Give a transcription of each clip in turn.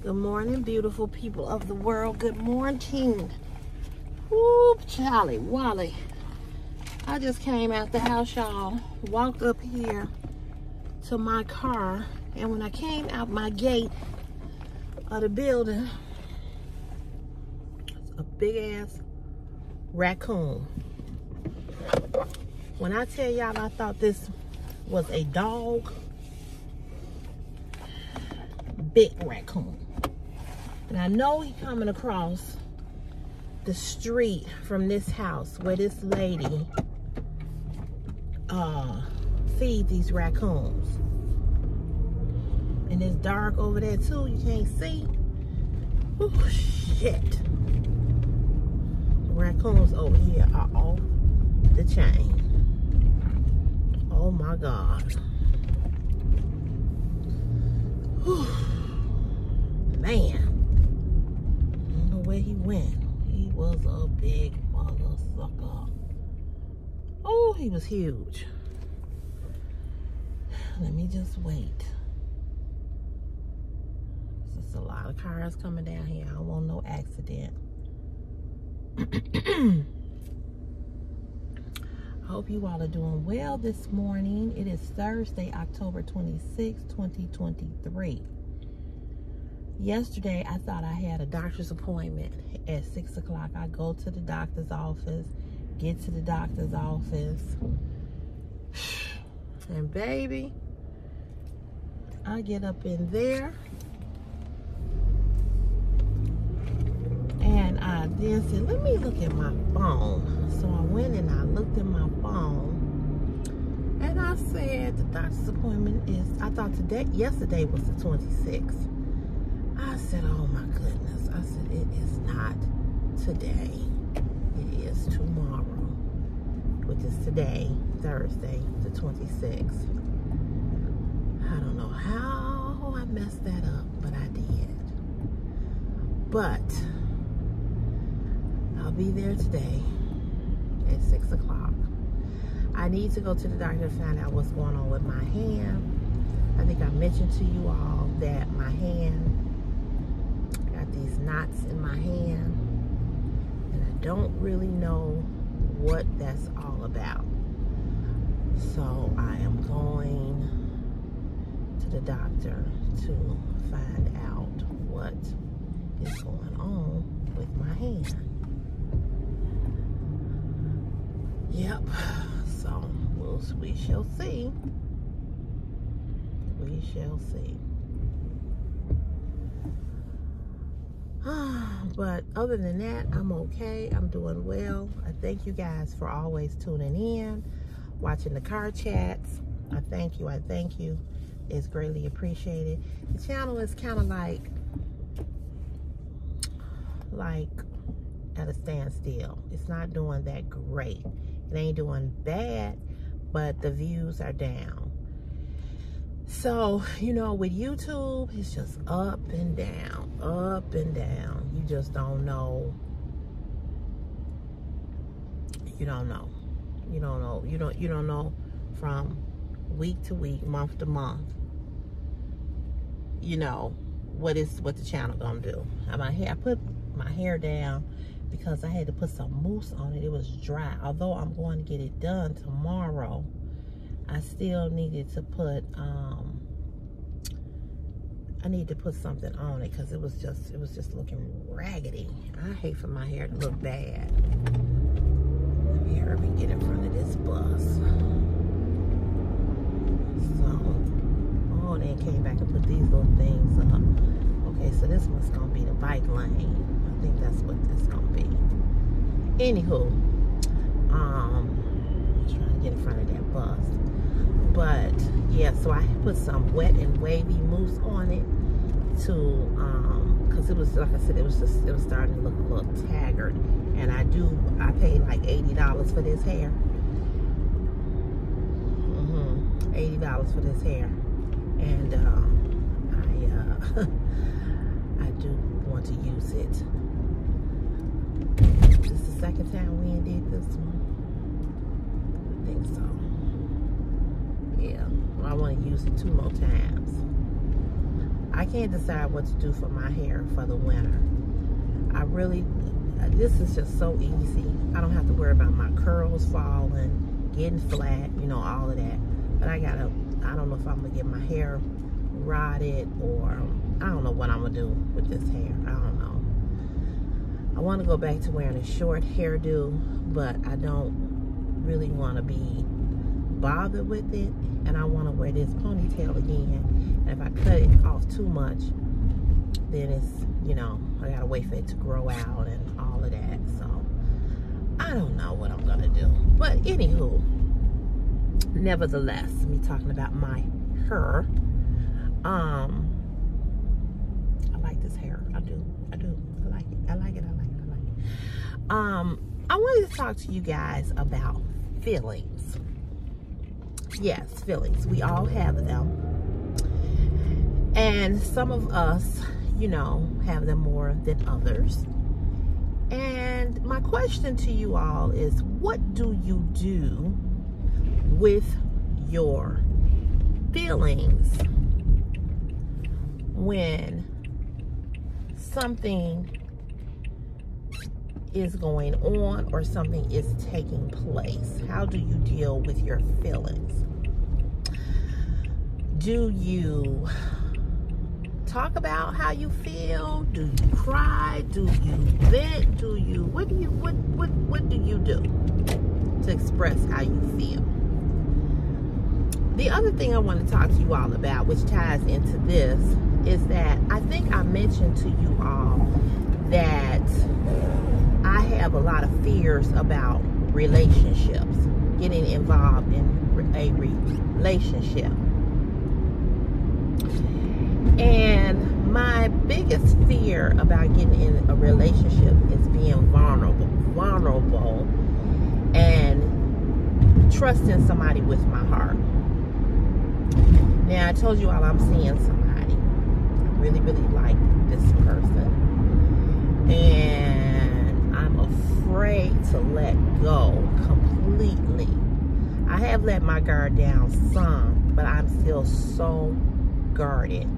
Good morning, beautiful people of the world. Good morning. Whoop, Charlie, Wally. I just came out the house, y'all. Walked up here to my car. And when I came out my gate of the building, a big ass raccoon. When I tell y'all I thought this was a dog, big raccoon. And I know he coming across the street from this house where this lady feeds these raccoons. And it's dark over there too, you can't see. Oh shit. The raccoons over here are off the chain. Oh my God. Whew. Man. I don't know where he went. He was a big mother sucker. Oh, he was huge. Let me just wait. There's a lot of cars coming down here. I don't want no accident. I hope you all are doing well this morning. It is Thursday, October 26, 2023. Yesterday, I thought I had a doctor's appointment at 6 o'clock. I go to the doctor's office, get to the doctor's office, and baby, I get up in there, and I then said, let me look at my phone. So I went and I looked at my phone, and I said the doctor's appointment is, I thought yesterday was the 26th. I said, oh my goodness. I said, it is not today. It is tomorrow, which is today, Thursday, the 26th. I don't know how I messed that up, but I did. But I'll be there today at 6 o'clock. I need to go to the doctor to find out what's going on with my hand. I think I mentioned to you all that my hand, these knots in my hand, and I don't really know what that's all about. So I am going to the doctor to find out what is going on with my hand. Yep, so we shall see. We shall see. But other than that, I'm okay. I'm doing well. I thank you guys for always tuning in, watching the car chats. I thank you. I thank you. It's greatly appreciated. The channel is kind of like at a standstill. It's not doing that great. It ain't doing bad, but the views are down. So, you know, with YouTube, it's just up and down, up and down. You just don't know. You don't know. You don't know. You don't know from week to week, month to month, you know, what the channel gonna do. I put my hair down because I had to put some mousse on it. It was dry. Although I'm going to get it done tomorrow, I still needed to put I need to put something on it because it was just looking raggedy. I hate for my hair to look bad. Let me hurry and get in front of this bus. So, oh, they came back and put these little things up. Okay, so this one's gonna be the bike lane. I think that's what this gonna be. Anywho, I'm trying to get in front of that bus. But yeah, so I put some wet and wavy mousse on it to because it was, like I said, it was starting to look a little taggart. And I paid like $80 for this hair. $80 for this hair. And I do want to use it. This is the second time we did this one. I think so. Yeah, I want to use it 2 more times. I can't decide what to do for my hair for the winter. This is just so easy. I don't have to worry about my curls falling, getting flat, you know, all of that. But I don't know if I'm gonna get my hair rotted, or I don't know what I'm gonna do with this hair. I don't know. I want to go back to wearing a short hairdo, but I don't really want to be bothered with it, and I want to wear this ponytail again. And if I cut it off too much, then it's, you know, I gotta wait for it to grow out and all of that. So I don't know what I'm gonna do. But anywho, nevertheless, me talking about my hair. I like this hair. I do. I like it. I like it. I wanted to talk to you guys about feelings. Yes, feelings. We all have them. And some of us, you know, have them more than others. And my question to you all is, what do you do with your feelings when something is going on or something is taking place? How do you deal with your feelings? Do you talk about how you feel? Do you cry? Do you vent? What do you do to express how you feel? The other thing I want to talk to you all about, which ties into this, is that I think I mentioned to you all that I have a lot of fears about relationships, getting involved in a relationship. And my biggest fear about getting in a relationship is being vulnerable and trusting somebody with my heart. Now, I told you all I'm seeing somebody. I really, really like this person. And I'm afraid to let go completely. I have let my guard down some, but I'm still so guarded.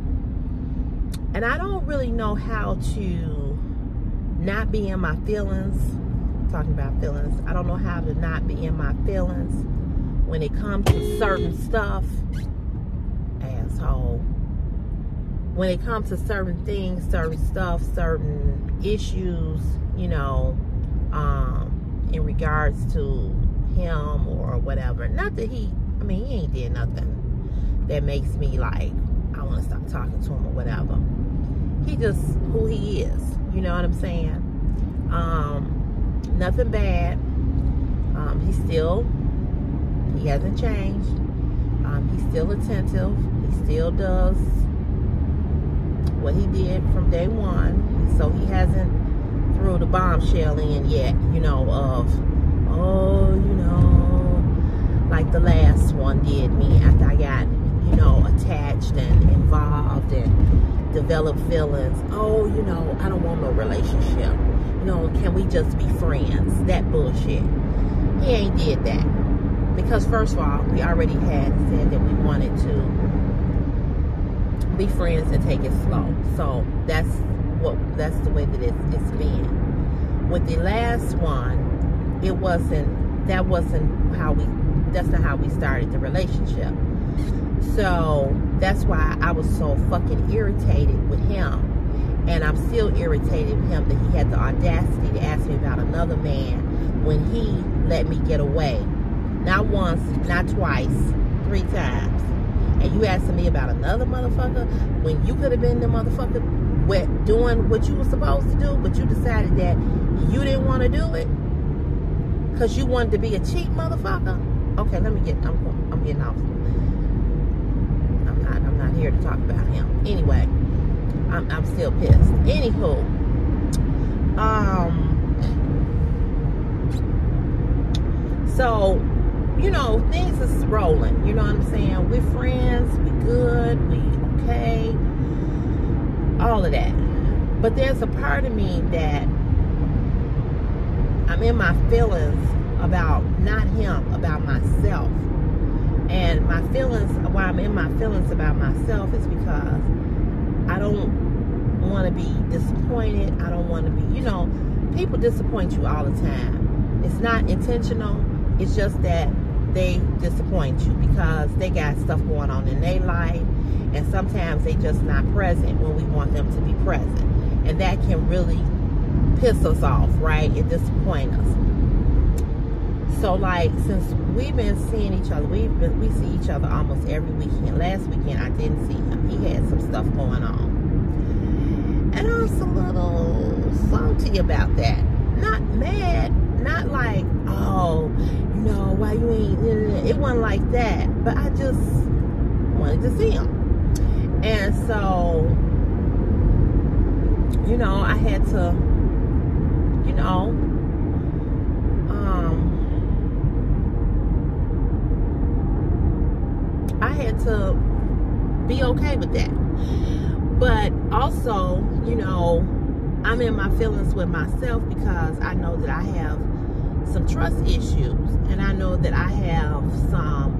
And I don't really know how to not be in my feelings. Talking about feelings. I don't know how to not be in my feelings when it comes to certain stuff. Asshole. When it comes to certain things, certain stuff, certain issues, you know, in regards to him or whatever. Not that he ain't did nothing that makes me like, I want to stop talking to him or whatever. He just who he is. You know what I'm saying? Nothing bad. He hasn't changed. He's still attentive. He still does what he did from day one. So he hasn't threw the bombshell in yet, you know, of, oh, you know, like the last one did me after I got, you know, attached and involved and developed feelings. Oh, you know, I don't want no relationship. You know, can we just be friends? That bullshit. He ain't did that. Because first of all, we already had said that we wanted to be friends and take it slow. So that's the way that it's been. With the last one, that's not how we started the relationship. So that's why I was so fucking irritated with him. And I'm still irritated with him that he had the audacity to ask me about another man when he let me get away. Not once, not twice, 3 times. And you asking me about another motherfucker when you could have been the motherfucker doing what you were supposed to do, but you decided that you didn't want to do it because you wanted to be a cheap motherfucker. Okay, I'm getting off. I'm not here to talk about him. Anyway, I'm still pissed. Anywho, so, you know, things is rolling. You know what I'm saying? We're friends. We good. We okay. All of that. But there's a part of me that I'm in my feelings about not him, about myself. And my feelings, why I'm in my feelings about myself is because I don't want to be disappointed. I don't want to be, you know, people disappoint you all the time. It's not intentional. It's just that they disappoint you because they got stuff going on in their life, and sometimes they just not present when we want them to be present, and that can really piss us off, right, and disappoint us. So like, since we've been seeing each other, we see each other almost every weekend. Last weekend I didn't see him. He had some stuff going on, and I was a little salty about that. Not mad, not like, oh, you know, why you ain't, it wasn't like that, but I just wanted to see him. And so, you know, I had to, you know, I had to be okay with that. But also, you know, I'm in my feelings with myself because I know that I have some trust issues, and I know that I have some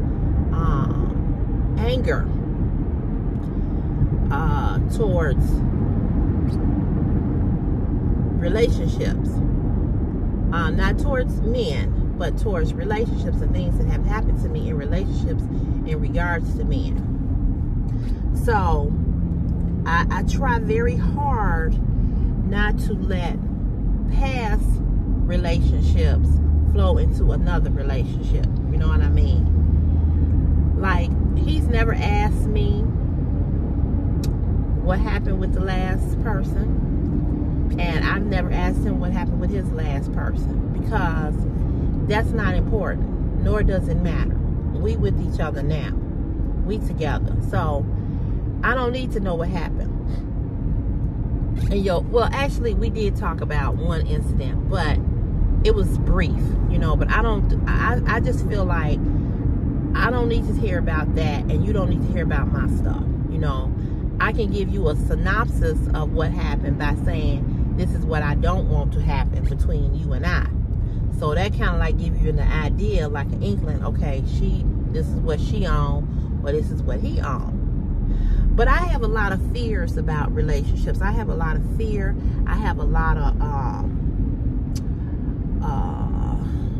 anger towards relationships, not towards men, but towards relationships and things that have happened to me in relationships in regards to men. So I try very hard not to let past relationships flow into another relationship. You know what I mean? Like, he's never asked me what happened with the last person, and I've never asked him what happened with his last person, because that's not important, nor does it matter. We with each other now. We together. So I don't need to know what happened. And well, actually, we did talk about one incident, but it was brief, you know. But I just feel like I don't need to hear about that, and you don't need to hear about my stuff, you know. I can give you a synopsis of what happened by saying, this is what I don't want to happen between you and I. So that kind of like give you an idea, like an inkling, okay, this is what she on, or this is what he on. But I have a lot of fears about relationships. I have a lot of fear. I have a lot of,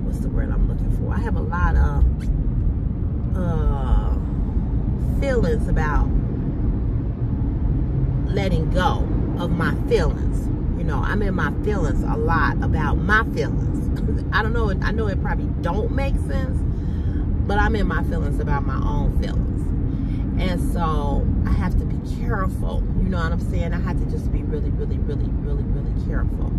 what's the word I'm looking for? I have a lot of feelings about letting go of my feelings. You know, I'm in my feelings a lot about my feelings. I don't know. I know it probably don't make sense, but I'm in my feelings about my own feelings. And so I have to be careful. You know what I'm saying? I have to just be really, really, really, really, really careful.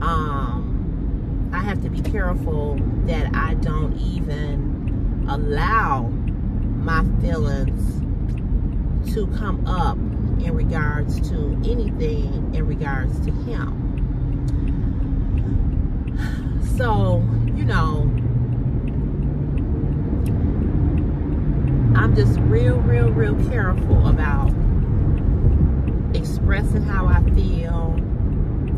I have to be careful that I don't even allow my feelings to come up in regards to anything in regards to him. So, you know, I'm just real, real, real careful about expressing how I feel,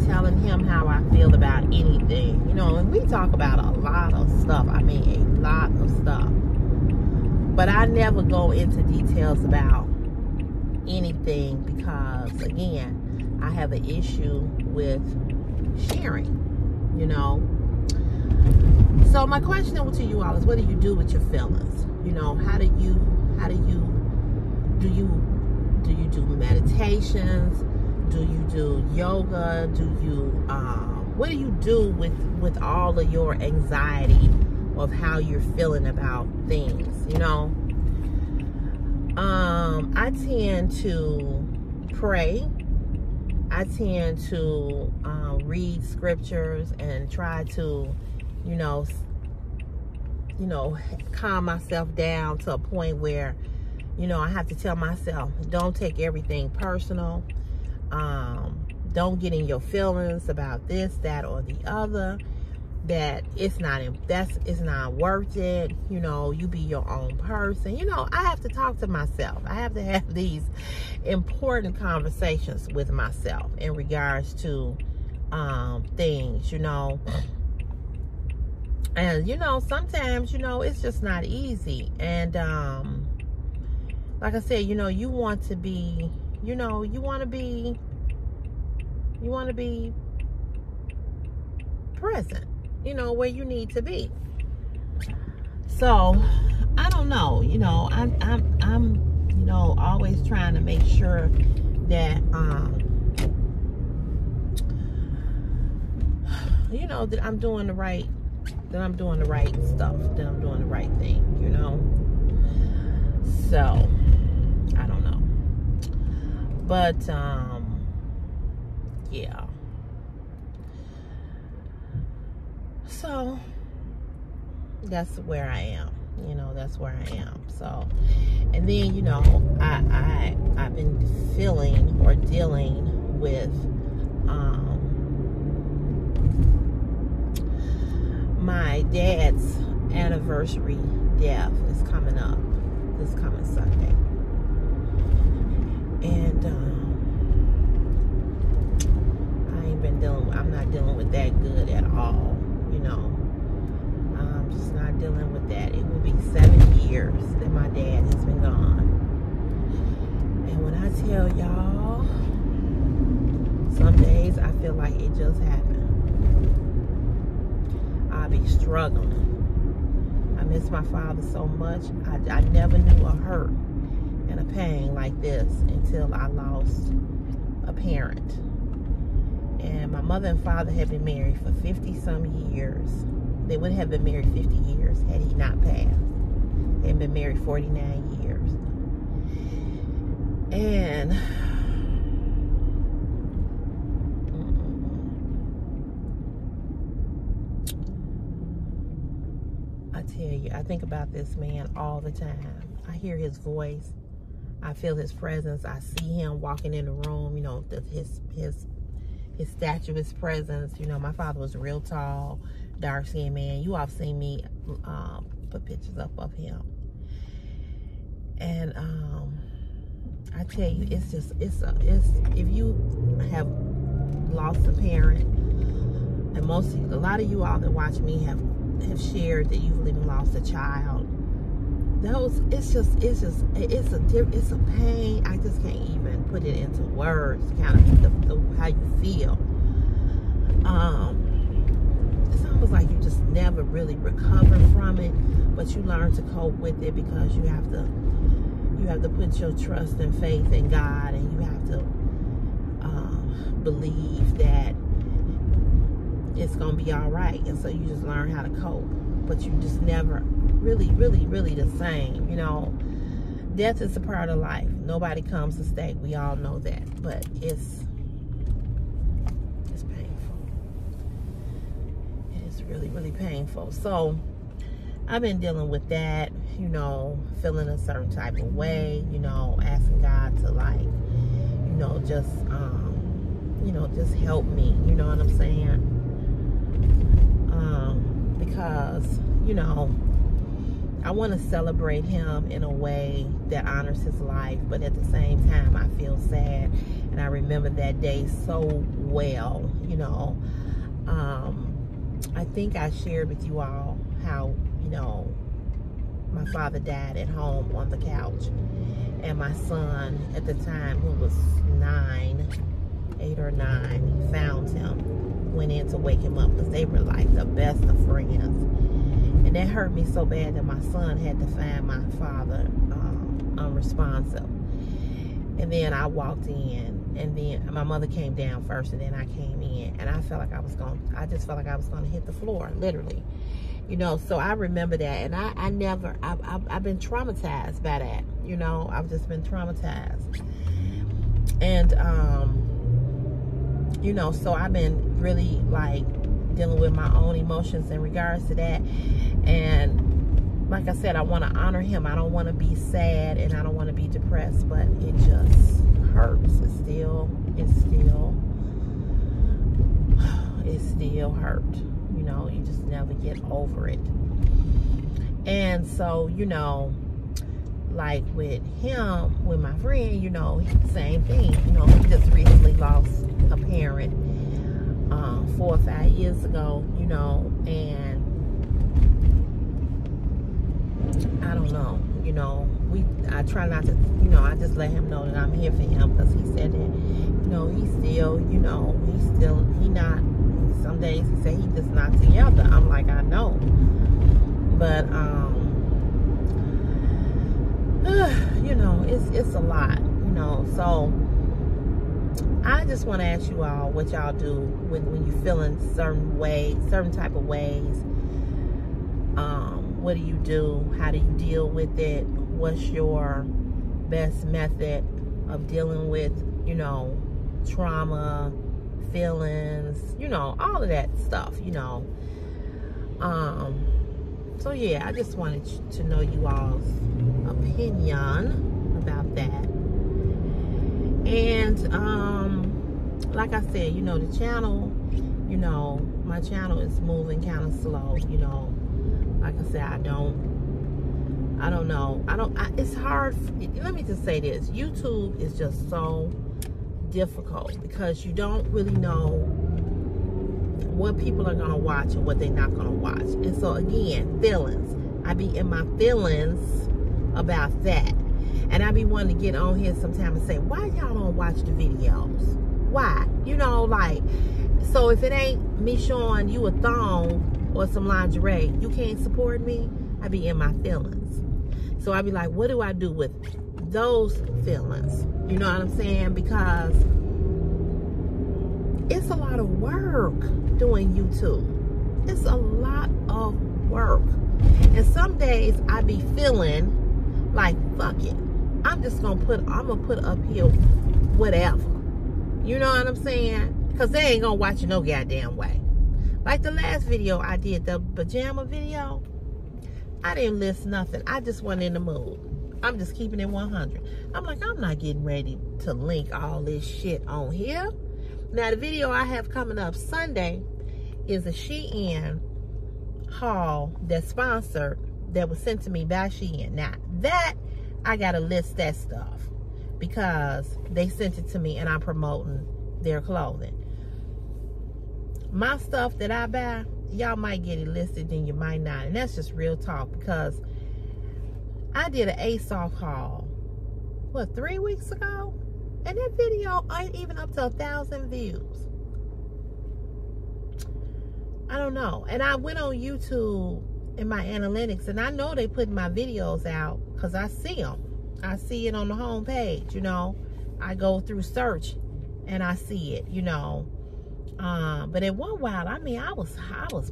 telling him how I feel about anything. You know, and we talk about a lot of stuff. I mean, a lot of stuff. But I never go into details about anything because, again, I have an issue with sharing, you know. So my question to you all is, what do you do with your feelings? You know, how do you do meditations? Do you do yoga? Do you what do you do with all of your anxiety of how you're feeling about things, you know? I tend to pray. I tend to read scriptures and try to, you know, calm myself down to a point where, you know, I have to tell myself, don't take everything personal. Don't get in your feelings about this, that, or the other. That it's not worth it. You know, you be your own person. You know, I have to talk to myself. I have to have these important conversations with myself in regards to things, you know. And, you know, sometimes, you know, it's just not easy. And like I said, you know, you want to be you know, you want to be present, you know, where you need to be. So I don't know, you know, I'm you know, always trying to make sure that you know, that I'm doing the right stuff, that I'm doing the right thing, you know. So I don't know, but yeah. So that's where I am, you know, that's where I am. So, and then, you know, I've been feeling or dealing with my dad's anniversary death is coming up this coming Sunday. And I'm not dealing with that good at all, you know. I'm just not dealing with that. It will be 7 years that my dad has been gone. And when I tell y'all, some days I feel like it just happened. I'll be struggling. I miss my father so much. I never knew a hurt and a pain like this until I lost a parent. And my mother and father had been married for 50-some years. They would have been married 50 years had he not passed. They had been married 49 years. And I tell you, I think about this man all the time. I hear his voice. I feel his presence. I see him walking in the room, you know, his stature, his presence. You know, my father was real tall, dark-skinned man. You all have seen me put pictures up of him. And I tell you, it's if you have lost a parent, and a lot of you all that watch me have shared that you've even lost a child. It's a pain. I just can't even put it into words, kind of how you feel. It's almost like you just never really recover from it, but you learn to cope with it because you have to put your trust and faith in God, and you have to believe that it's gonna be all right. And so you just learn how to cope, but you just never really the same. You know, death is a part of life. Nobody comes to stay. We all know that, but it's painful. It is really painful. So I've been dealing with that, you know, feeling a certain type of way, you know, asking God to, like, you know, just help me, you know what I'm saying? Because, you know, I want to celebrate him in a way that honors his life, but at the same time, I feel sad, and I remember that day so well, you know. I think I shared with you all how, you know, my father died at home on the couch, and my son at the time, who was 8 or 9, found him, went in to wake him up, because they were like the best of friends. And that hurt me so bad that my son had to find my father unresponsive. And then I walked in, and then my mother came down first, and then I came in, and I just felt like I was gonna hit the floor, literally. You know, so I remember that, and I've been traumatized by that, you know. I've just been traumatized. And, you know, so I've been really, like, dealing with my own emotions in regards to that. And like I said, I want to honor him. I don't want to be sad, and I don't want to be depressed, but it just hurts. It still hurt. You know, you just never get over it. And so, you know, like with him, with my friend, you know, same thing. You know, he just recently lost a parent 4 or 5 years ago, you know, and I don't know, you know, I try not to, you know, I just let him know that I'm here for him, because he said that, you know, he's still, you know, some days he said he just not together. I'm like, I know. But, you know, it's a lot, you know. So I just want to ask you all what y'all do when you feeling certain type of ways. What do you do? How do you deal with it? What's your best method of dealing with, you know, trauma, feelings, you know, all of that stuff, you know. So yeah, I just wanted to know you all's opinion about that. And like I said, you know, the channel, you know, my channel is moving kind of slow, you know. Like I said, I don't know. It's hard. Let me just say this. YouTube is just so difficult, because you don't really know what people are going to watch and what they're not going to watch. And so, again, feelings. I be in my feelings about that. And I be wanting to get on here sometime and say, why y'all don't watch the videos? Why? You know, like, so if it ain't me showing you a thong or some lingerie, you can't support me. I be in my feelings. So I be like, what do I do with those feelings? You know what I'm saying? Because it's a lot of work doing YouTube. It's a lot of work. And some days I be feeling like, fuck it. I'm gonna put up here whatever. You know what I'm saying? Because they ain't gonna watch you no goddamn way. Like the last video I did, the pajama video, I didn't list nothing. I just wasn't in the mood. I'm just keeping it 100. I'm like, I'm not getting ready to link all this shit on here. Now, the video I have coming up Sunday is a Shein haul that's sponsored, that was sent to me by Shein. Now, that, I got to list that stuff, because they sent it to me and I'm promoting their clothing. My stuff that I buy, y'all might get it listed and you might not. And that's just real talk, because I did an ASOS haul, what, 3 weeks ago? And that video ain't even up to 1,000 views. I don't know. And I went on YouTube in my analytics, and I know they put my videos out because I see them. I see it on the home page, you know. I go through search and I see it, you know. But at one while, I mean, I was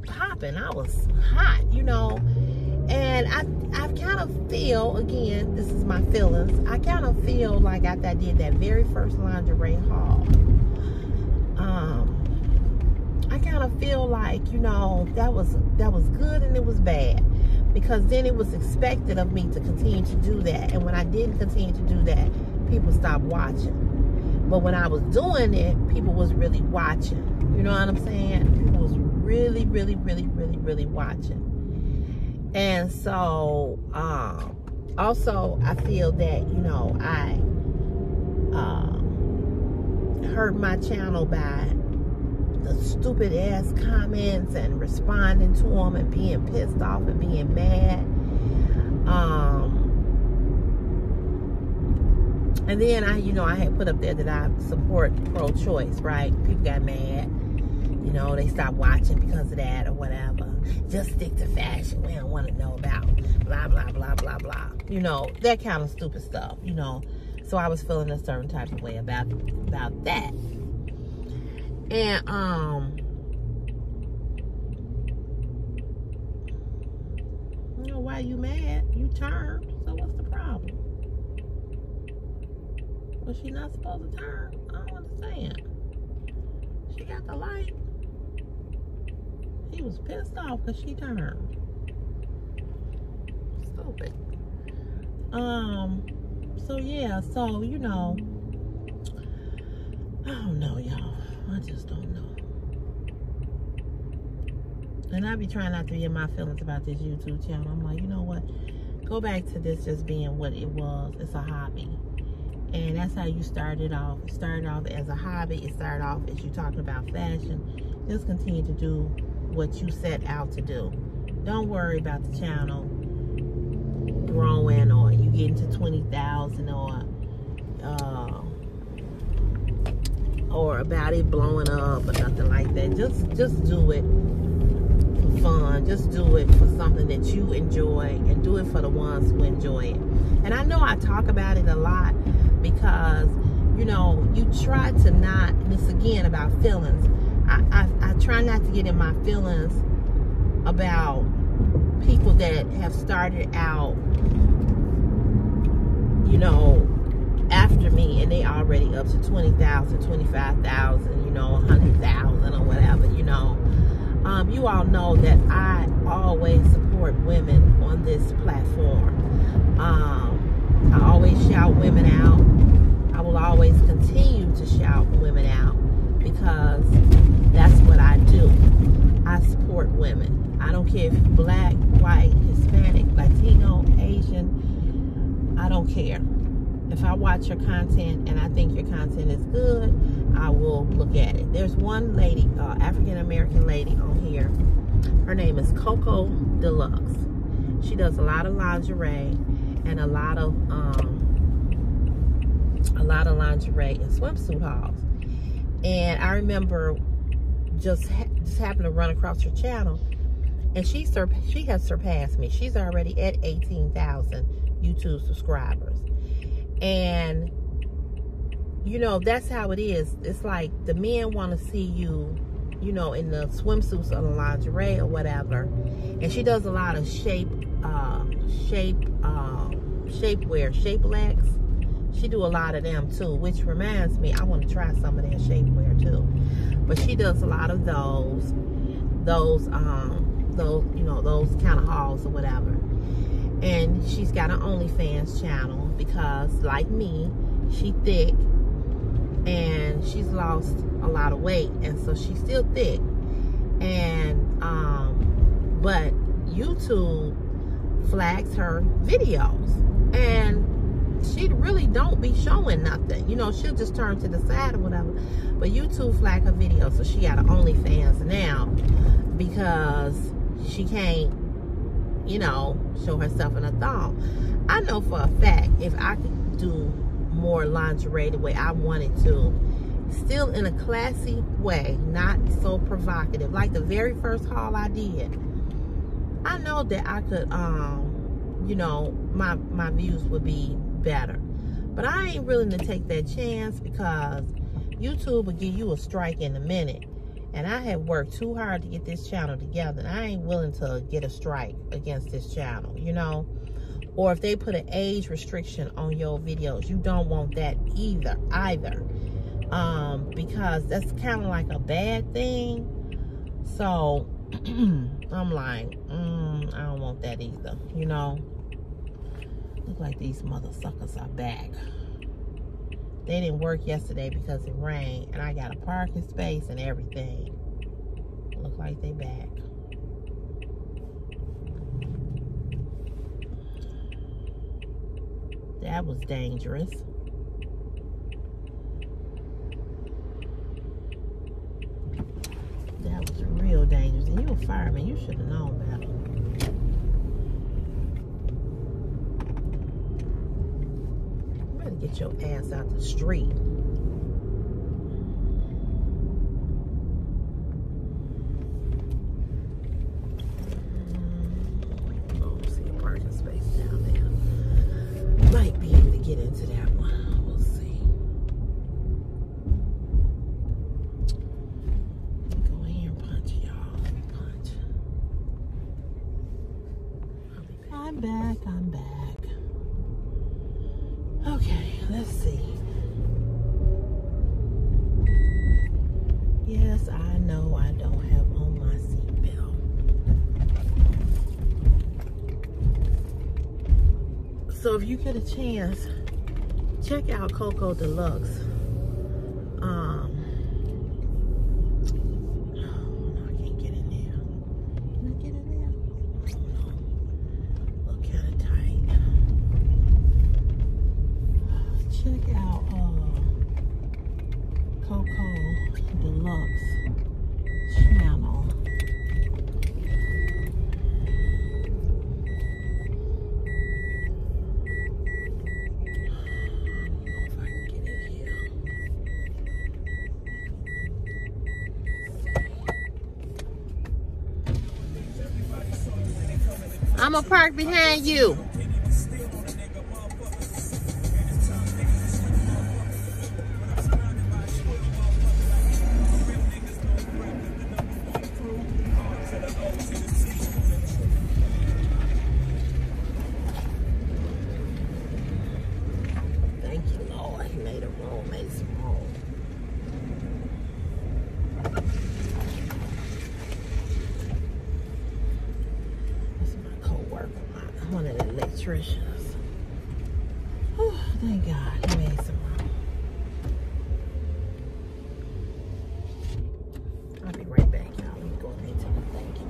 popping. I was hot, you know. And I kind of feel, again, this is my feelings, I kind of feel like after I did that very first lingerie haul, I kind of feel like, you know, that was good and it was bad. Because then it was expected of me to continue to do that. And when I didn't continue to do that, people stopped watching. But when I was doing it, people was really watching. You know what I'm saying? People was really, really, really, really, really watching. And so, also, I feel that, you know, I hurt my channel by the stupid ass comments and responding to them and being pissed off and being mad. And then I had put up there that I support pro-choice, right? People got mad. You know, they stopped watching because of that or whatever. Just stick to fashion. We don't want to know about blah, blah, blah, blah, blah. You know, that kind of stupid stuff, you know. So I was feeling a certain type of way about that. And, you know, why you mad? You turned. So what's the problem? Was she not supposed to turn? I don't understand. She got the light. He was pissed off because she turned. Stupid. So yeah, so, you know, I don't know, y'all. I just don't know. And I be trying not to be in my feelings about this YouTube channel. I'm like, you know what? Go back to this just being what it was. It's a hobby. And that's how you started off. It started off as a hobby. It started off as you talking about fashion. Just continue to do what you set out to do. Don't worry about the channel growing, or you getting to 20,000, or about it blowing up or nothing like that. Just do it for fun. Just do it for something that you enjoy, and do it for the ones who enjoy it. And I know I talk about it a lot because, you know, you try to not, and it's again about feelings. I try not to get in my feelings about people that have started out, you know, after me, and they already up to 20,000, 25,000, you know, 100,000 or whatever, you know. You all know that I always support women on this platform. I always shout women out. I will always continue to shout women out because that's what I do. I support women. I don't care if you're black, white, Hispanic, Latino, Asian. I don't care. If I watch your content and I think your content is good, I will look at it. There's one lady, African-American lady on here. Her name is Coco Deluxe. She does a lot of lingerie and a lot of lingerie and swimsuit hauls. And I remember just happened to run across her channel, and she has surpassed me. She's already at 18,000 YouTube subscribers. And you know, that's how it is. It's like the men want to see you, you know, in the swimsuits or the lingerie or whatever. And she does a lot of shapewear, shapelecs. She do a lot of them too, which reminds me, I want to try some of that shapewear too. But she does a lot of those, you know, those kind of hauls or whatever. And she's got an OnlyFans channel because, like me, she thick and she's lost a lot of weight, and so she's still thick. And but YouTube flags her videos, and she really don't be showing nothing. You know, she'll just turn to the side or whatever. But YouTube flag her videos, so she got an OnlyFans now because she can't, you know, show herself in a thong. I know for a fact if I could do more lingerie the way I wanted to, still in a classy way, not so provocative, like the very first haul I did, I know that I could, you know, my views would be better. But I ain't willing to take that chance because YouTube will give you a strike in a minute. And I have worked too hard to get this channel together, and I ain't willing to get a strike against this channel, you know. Or if they put an age restriction on your videos, you don't want that either. Because that's kind of like a bad thing. So I'm like, I don't want that either, you know. Look like these mother suckers are back. They didn't work yesterday because it rained, and I got a parking space and everything. Look like they back. That was dangerous. That was real dangerous. And you a fireman, you should have known better. Get your ass out the street. Oh, see a parking space down there. Might be able to get into that one. We'll see. Go in here and punch, y'all. Let me punch. I'm back. I'm back. Okay, let's see. Yes, I know I don't have on my seatbelt. So if you get a chance, check out Coco Deluxe. No, I can't get in there. Can I get in there? No. Look kind of tight. Check out Coco Deluxe channel. I'm gonna park behind you. Thank you, Lord. He made a room, made some room. That's my co-worker, one of the electricians. Oh, thank God he made some room. I'll be right back, y'all. Let me go ahead and tell him thank you.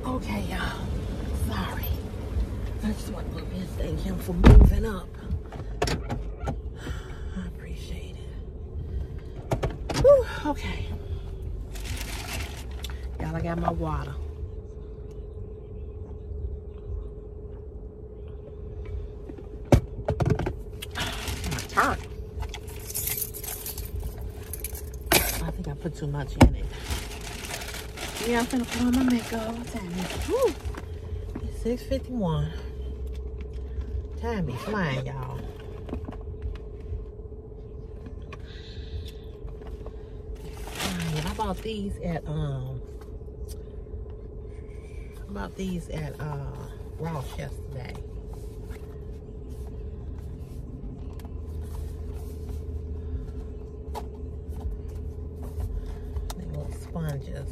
Okay, y'all. Sorry. I just want to thank him for moving up. I appreciate it. Whew, okay. Y'all, I got my water. My turn. I think I put too much in it. Yeah, I'm finna put on my makeup. What time is it? Woo. It's 6:51. Time be flying, y'all. I bought these at Ross yesterday. They little sponges.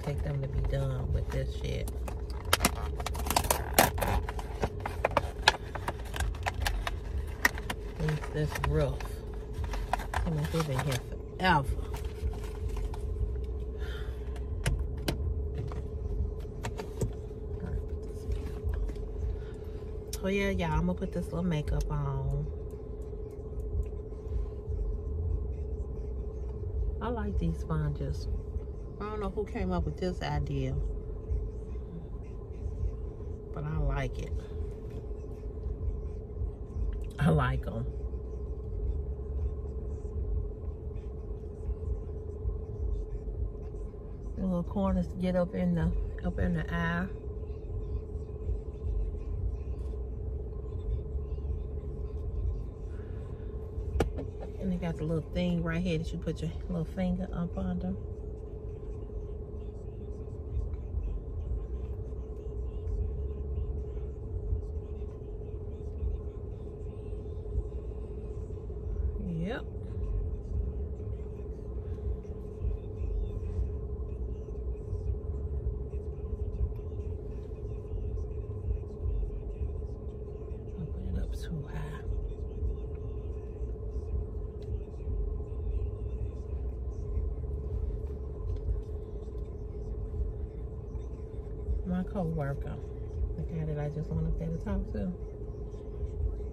Take them to be done with this shit. This roof. Seems like they've been here forever. So yeah, y'all, I'm gonna put this little makeup on. I like these sponges. I don't know who came up with this idea, but I like it. I like them. The little corners to get up in the eye. And they got the little thing right here that you put your little finger up under. Yep. I'll put it up too high. My co-worker, the guy that I just went up there to talk to,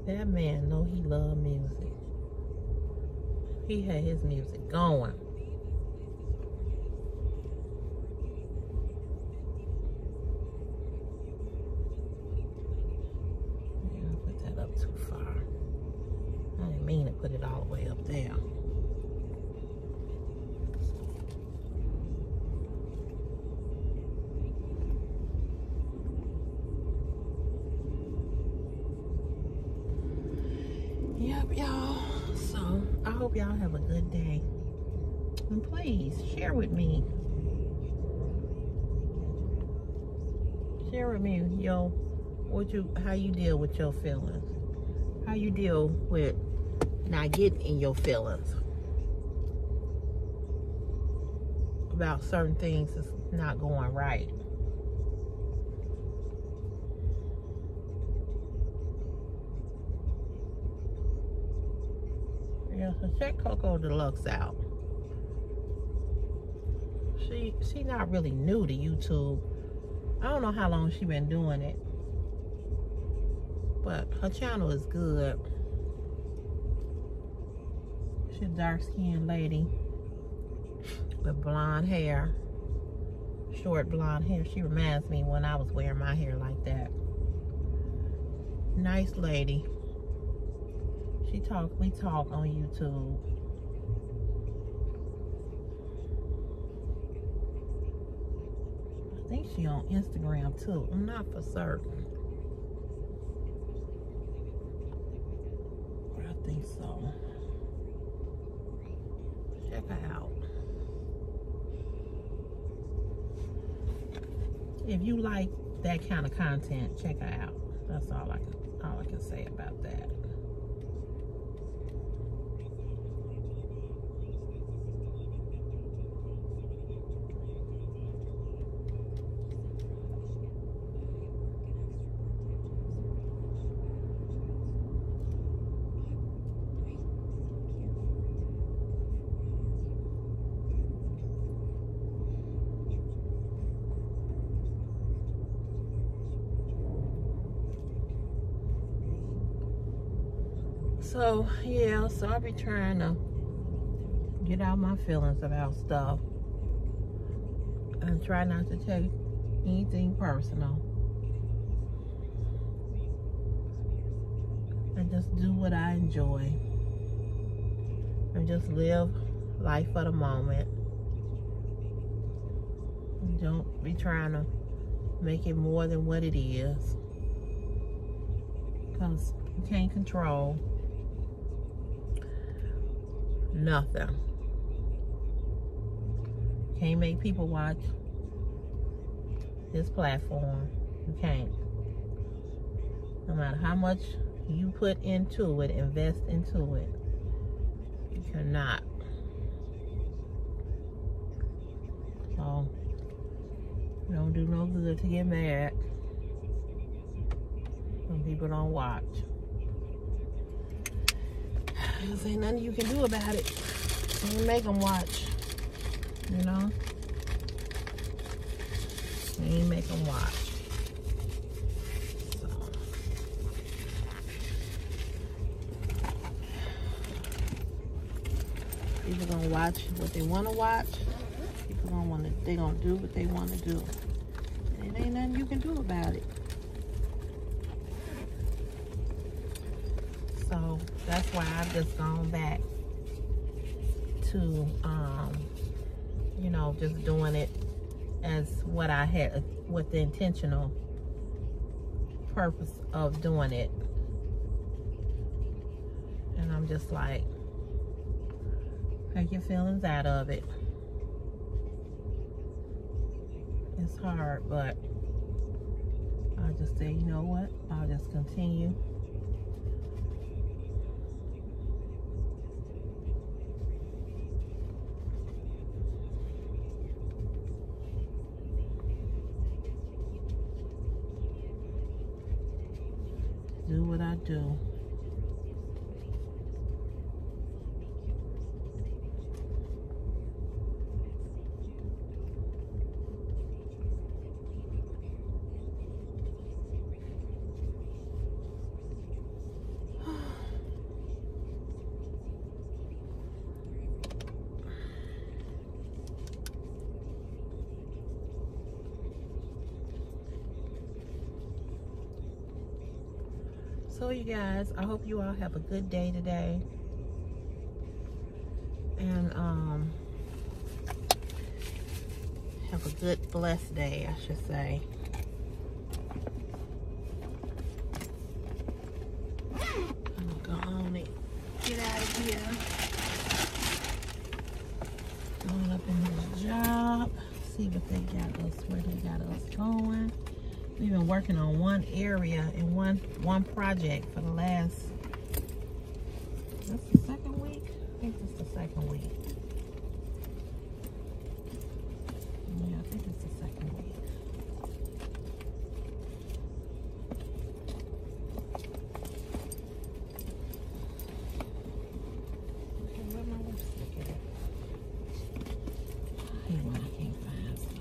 that man know he love music. He had his music going. Yeah, I put that up too far. I didn't mean to put it all the way up there. I hope y'all have a good day. And please share with me. Share with me, how you deal with your feelings. How you deal with not getting in your feelings about certain things that's not going right. Yeah, so check Coco Deluxe out. She not really new to YouTube. I don't know how long she been doing it, but her channel is good. She's a dark-skinned lady with blonde hair, short blonde hair. She reminds me when I was wearing my hair like that. Nice lady. We talk on YouTube. I think she on Instagram too. I'm not for certain. But I think so. Check her out. If you like that kind of content, check her out. That's all I can say about that. So, yeah, so I be trying to get out my feelings about stuff and try not to take anything personal. And just do what I enjoy. And just live life for the moment. And don't be trying to make it more than what it is. Because you can't control nothing. Can't make people watch this platform. You can't. No matter how much you put into it, invest into it, you cannot. So, it don't do no good to get mad when people don't watch. There's ain't nothing you can do about it. You make them watch, you know? You make them watch. So. People gonna watch what they wanna watch. People they gonna do what they wanna do. And it ain't nothing you can do about it. So that's why I've just gone back to, you know, just doing it as what I had, with the intentional purpose of doing it. And I'm just like, take your feelings out of it. It's hard, but I just say, you know what? I'll just continue. Do what I do. So you guys, I hope you all have a good day today. And have a good, blessed day, I should say. I'm gonna go on and get out of here. see what they got us, where they got us going. We've been working on one area and one project for the last, that's the second week? I think it's the second week. Yeah, I think it's the second week. Okay, where my lipstick at? I hate when I can't find stuff.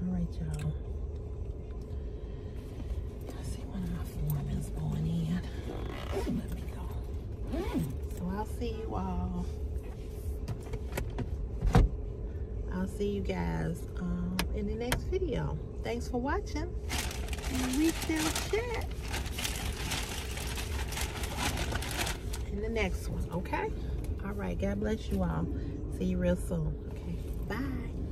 All right, y'all. I see one of my foremans going in. Let me go. So I'll see you all. I'll see you guys in the next video. Thanks for watching. And we still chat in the next one, okay? All right, God bless you all. See you real soon. Okay, bye.